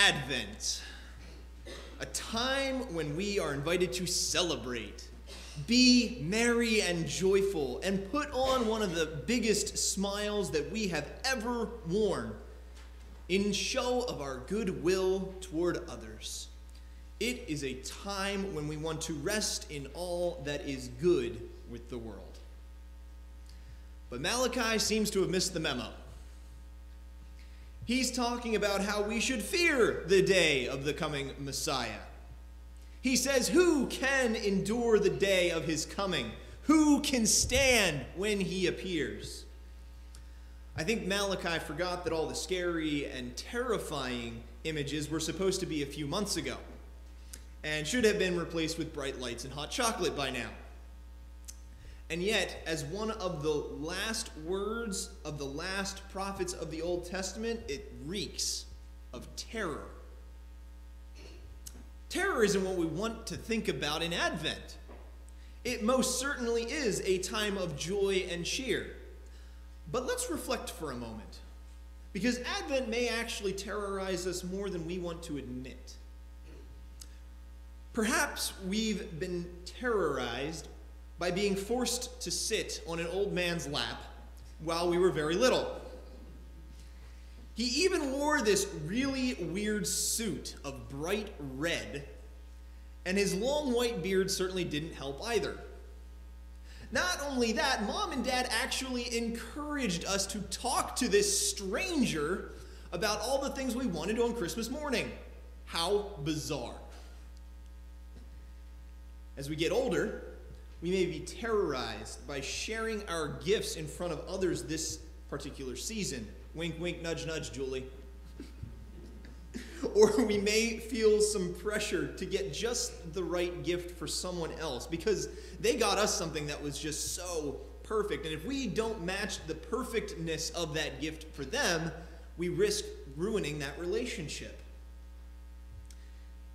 Advent, a time when we are invited to celebrate, be merry and joyful, and put on one of the biggest smiles that we have ever worn in show of our goodwill toward others. It is a time when we want to rest in all that is good with the world. But Malachi seems to have missed the memo. He's talking about how we should fear the day of the coming Messiah. He says, who can endure the day of his coming? Who can stand when he appears? I think Malachi forgot that all the scary and terrifying images were supposed to be a few months ago and should have been replaced with bright lights and hot chocolate by now. And yet, as one of the last words of the last prophets of the Old Testament, it reeks of terror. Terror isn't what we want to think about in Advent. It most certainly is a time of joy and cheer. But let's reflect for a moment, because Advent may actually terrorize us more than we want to admit. Perhaps we've been terrorized by being forced to sit on an old man's lap while we were very little. He even wore this really weird suit of bright red, and his long white beard certainly didn't help either. Not only that, Mom and Dad actually encouraged us to talk to this stranger about all the things we wanted on Christmas morning. How bizarre. As we get older, we may be terrorized by sharing our gifts in front of others this particular season. Wink, wink, nudge, nudge, Julie. Or we may feel some pressure to get just the right gift for someone else because they got us something that was just so perfect. And if we don't match the perfectness of that gift for them, we risk ruining that relationship.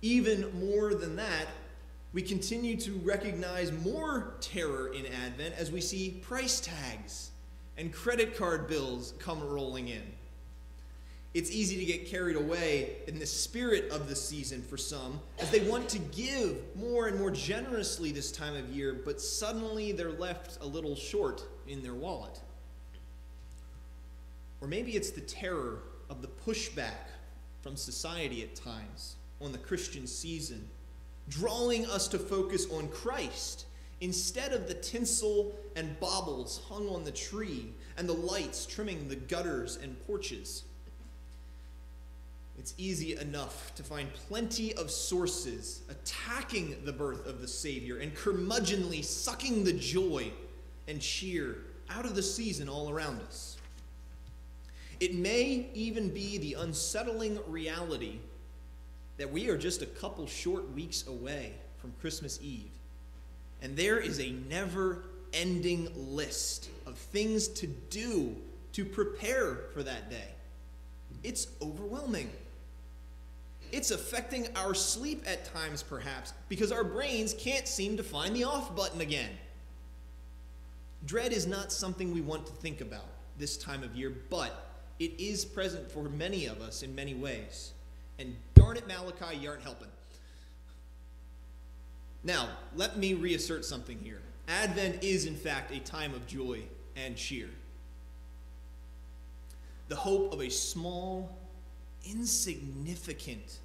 Even more than that, we continue to recognize more terror in Advent as we see price tags and credit card bills come rolling in. It's easy to get carried away in the spirit of the season for some, as they want to give more and more generously this time of year, but suddenly they're left a little short in their wallet. Or maybe it's the terror of the pushback from society at times on the Christian season, drawing us to focus on Christ instead of the tinsel and baubles hung on the tree and the lights trimming the gutters and porches. It's easy enough to find plenty of sources attacking the birth of the Savior and curmudgeonly sucking the joy and cheer out of the season all around us. It may even be the unsettling reality that we are just a couple short weeks away from Christmas Eve, and there is a never-ending list of things to do to prepare for that day. It's overwhelming. It's affecting our sleep at times, perhaps, because our brains can't seem to find the off button again. Dread is not something we want to think about this time of year, but it is present for many of us in many ways. And darn it, Malachi, you aren't helping. Now, let me reassert something here. Advent is, in fact, a time of joy and cheer. The hope of a small, insignificant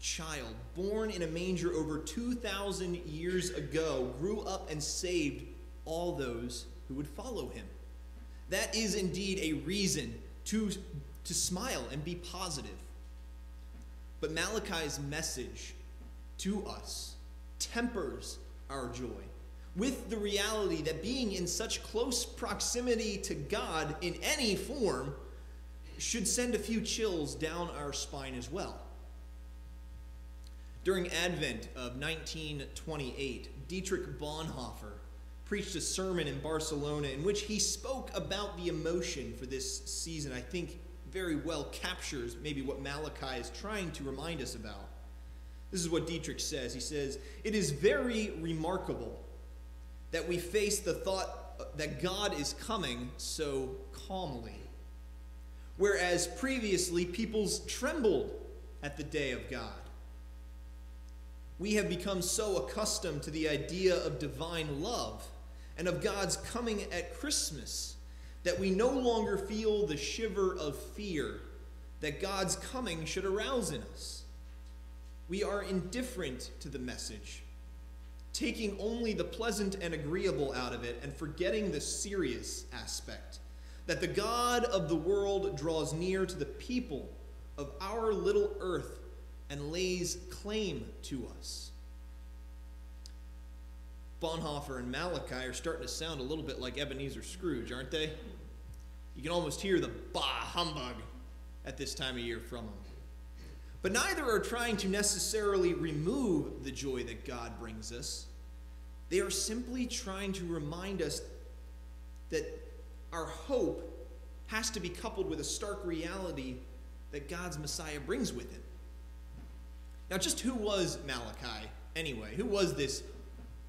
child born in a manger over 2,000 years ago grew up and saved all those who would follow him. That is indeed a reason to smile and be positive. But Malachi's message to us tempers our joy with the reality that being in such close proximity to God in any form should send a few chills down our spine as well. During Advent of 1928, Dietrich Bonhoeffer preached a sermon in Barcelona in which he spoke about the emotion for this season. I think very well captures maybe what Malachi is trying to remind us about. This is what Dietrich says. He says, "It is very remarkable that we face the thought that God is coming so calmly, whereas previously peoples trembled at the day of God. We have become so accustomed to the idea of divine love and of God's coming at Christmas that we no longer feel the shiver of fear that God's coming should arouse in us. We are indifferent to the message, taking only the pleasant and agreeable out of it and forgetting the serious aspect, that the God of the world draws near to the people of our little earth and lays claim to us. Bonhoeffer and Malachi are starting to sound a little bit like Ebenezer Scrooge, aren't they? You can almost hear the bah humbug at this time of year from them. But neither are trying to necessarily remove the joy that God brings us. They are simply trying to remind us that our hope has to be coupled with a stark reality that God's Messiah brings with him. Now, just who was Malachi anyway? Who was this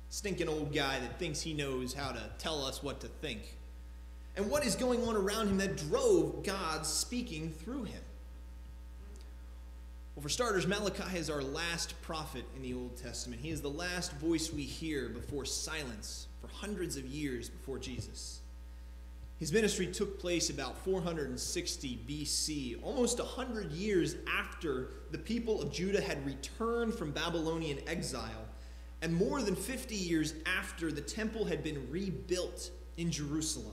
stinking old guy that thinks he knows how to tell us what to think? And what is going on around him that drove God speaking through him? Well, for starters, Malachi is our last prophet in the Old Testament. He is the last voice we hear before silence for hundreds of years before Jesus. His ministry took place about 460 BC, almost 100 years after the people of Judah had returned from Babylonian exile, and more than 50 years after the temple had been rebuilt in Jerusalem.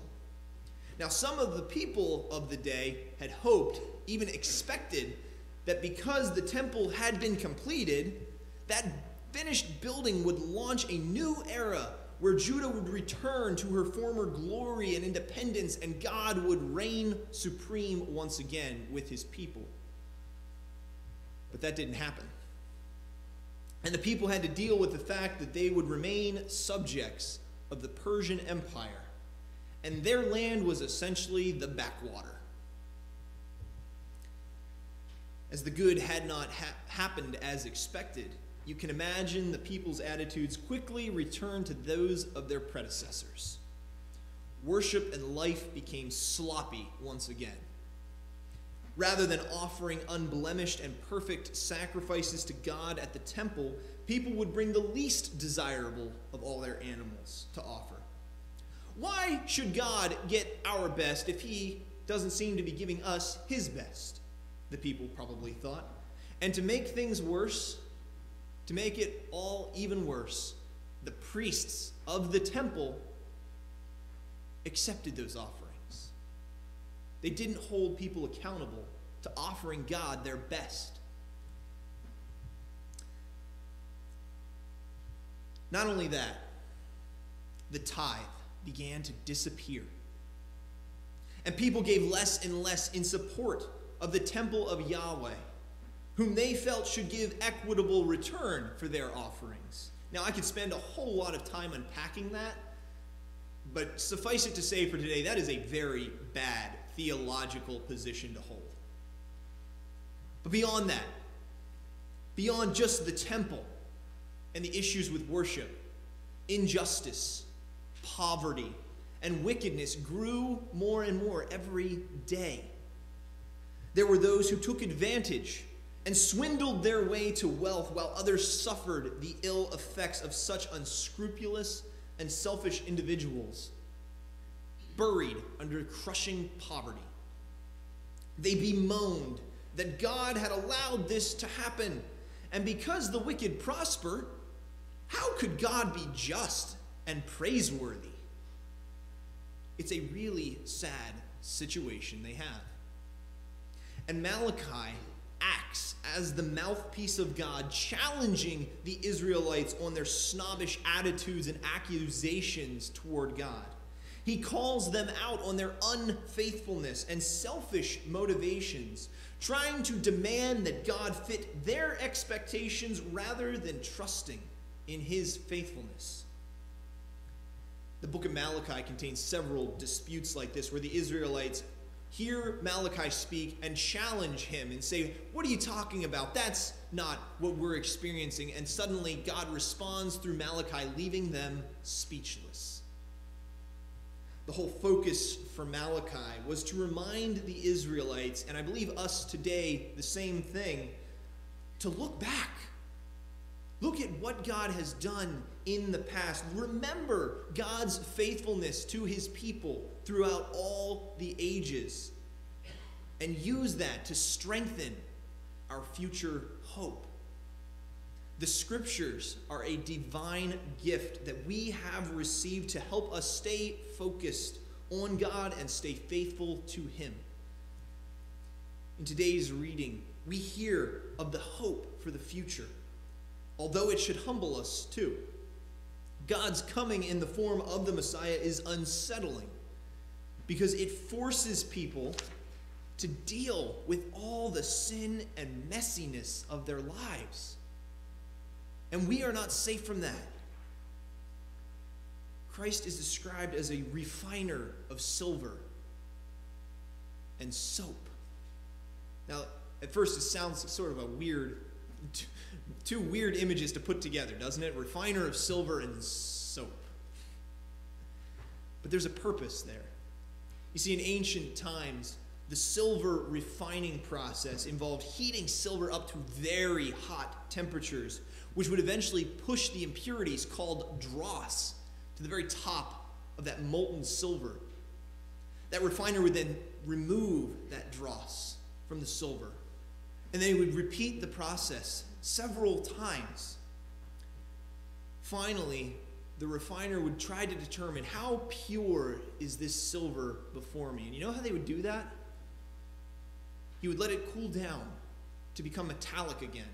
Now, some of the people of the day had hoped, even expected, that because the temple had been completed, that finished building would launch a new era where Judah would return to her former glory and independence, and God would reign supreme once again with his people. But that didn't happen. And the people had to deal with the fact that they would remain subjects of the Persian Empire, and their land was essentially the backwater. As the good had not happened as expected, you can imagine the people's attitudes quickly returned to those of their predecessors. Worship and life became sloppy once again. Rather than offering unblemished and perfect sacrifices to God at the temple, people would bring the least desirable of all their animals to offer. Why should God get our best if he doesn't seem to be giving us his best? The people probably thought. And to make things worse, to make it all even worse, the priests of the temple accepted those offerings. They didn't hold people accountable to offering God their best. Not only that, the tithe began to disappear. And people gave less and less in support of the temple of Yahweh, whom they felt should give equitable return for their offerings. Now, I could spend a whole lot of time unpacking that, but suffice it to say for today, that is a very bad theological position to hold. But beyond that, beyond just the temple and the issues with worship, injustice, poverty, and wickedness grew more and more every day. There were those who took advantage and swindled their way to wealth, while others suffered the ill effects of such unscrupulous and selfish individuals, buried under crushing poverty. They bemoaned that God had allowed this to happen, and because the wicked prosper, how could God be just and praiseworthy? It's a really sad situation they have. And Malachi acts as the mouthpiece of God, challenging the Israelites on their snobbish attitudes and accusations toward God. He calls them out on their unfaithfulness and selfish motivations, trying to demand that God fit their expectations rather than trusting in his faithfulness. The book of Malachi contains several disputes like this, where the Israelites hear Malachi speak and challenge him and say, "What are you talking about? That's not what we're experiencing." And suddenly God responds through Malachi, leaving them speechless. The whole focus for Malachi was to remind the Israelites, and I believe us today, the same thing, to look back. Look at what God has done in the past. Remember God's faithfulness to his people throughout all the ages. And use that to strengthen our future hope. The scriptures are a divine gift that we have received to help us stay focused on God and stay faithful to him. In today's reading, we hear of the hope for the future, although it should humble us too. God's coming in the form of the Messiah is unsettling because it forces people to deal with all the sin and messiness of their lives. And we are not safe from that. Christ is described as a refiner of silver and soap. Now, at first it sounds sort of a weird, two weird images to put together, doesn't it? Refiner of silver and soap. But there's a purpose there. You see, in ancient times, the silver refining process involved heating silver up to very hot temperatures, which would eventually push the impurities called dross to the very top of that molten silver. That refiner would then remove that dross from the silver, and they would repeat the process several times. Finally, the refiner would try to determine how pure is this silver before me. And you know how they would do that? He would let it cool down to become metallic again,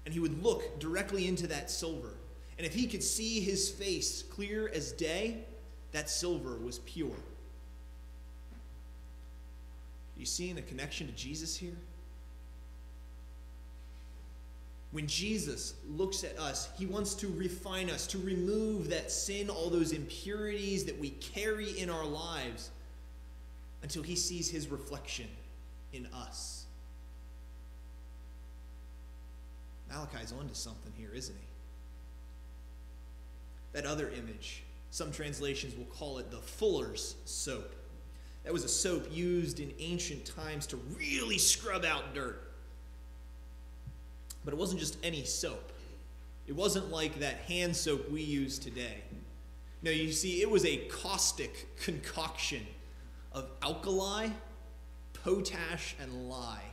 and he would look directly into that silver. And if he could see his face clear as day, that silver was pure. Are you seeing the connection to Jesus here? When Jesus looks at us, he wants to refine us, to remove that sin, all those impurities that we carry in our lives, until he sees his reflection in us. Malachi's onto something here, isn't he? That other image, some translations will call it the fuller's soap. That was a soap used in ancient times to really scrub out dirt. But it wasn't just any soap. It wasn't like that hand soap we use today. No, you see, it was a caustic concoction of alkali, potash, and lye.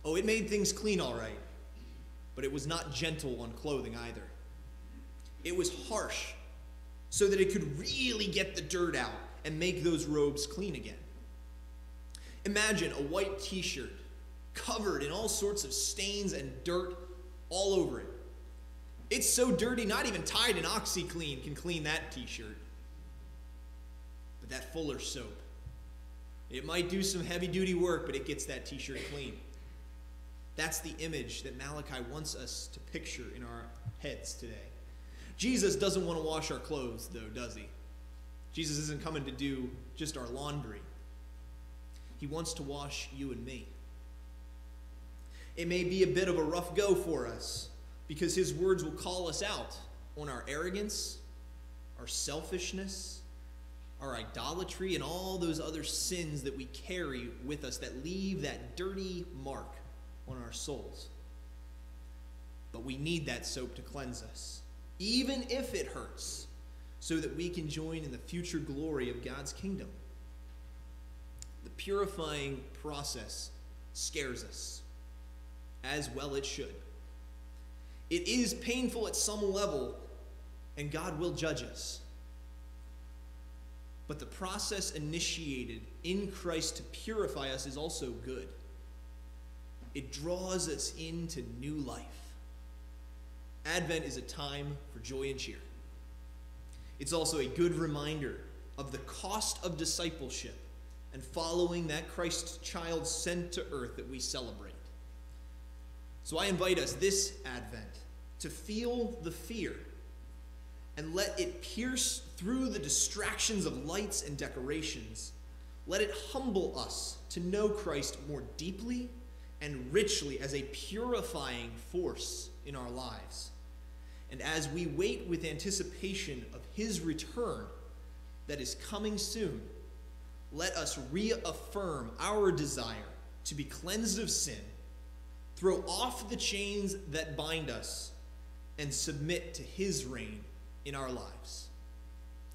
Oh, it made things clean all right, but it was not gentle on clothing either. It was harsh, so that it could really get the dirt out and make those robes clean again. Imagine a white t-shirt covered in all sorts of stains and dirt all over it. It's so dirty, not even Tide and OxyClean can clean that t-shirt. But that Fuller soap, it might do some heavy-duty work, but it gets that t-shirt clean. That's the image that Malachi wants us to picture in our heads today. Jesus doesn't want to wash our clothes, though, does he? Jesus isn't coming to do just our laundry. He wants to wash you and me. It may be a bit of a rough go for us, because his words will call us out on our arrogance, our selfishness, our idolatry, and all those other sins that we carry with us that leave that dirty mark on our souls. But we need that soap to cleanse us, even if it hurts, so that we can join in the future glory of God's kingdom. The purifying process scares us, as well it should. It is painful at some level, and God will judge us. But the process initiated in Christ to purify us is also good. It draws us into new life. Advent is a time for joy and cheer. It's also a good reminder of the cost of discipleship and following that Christ child sent to earth that we celebrate. So I invite us this Advent to feel the fear and let it pierce through the distractions of lights and decorations. Let it humble us to know Christ more deeply and richly as a purifying force in our lives. And as we wait with anticipation of his return that is coming soon, let us reaffirm our desire to be cleansed of sin throw off the chains that bind us, and submit to his reign in our lives.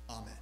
Amen.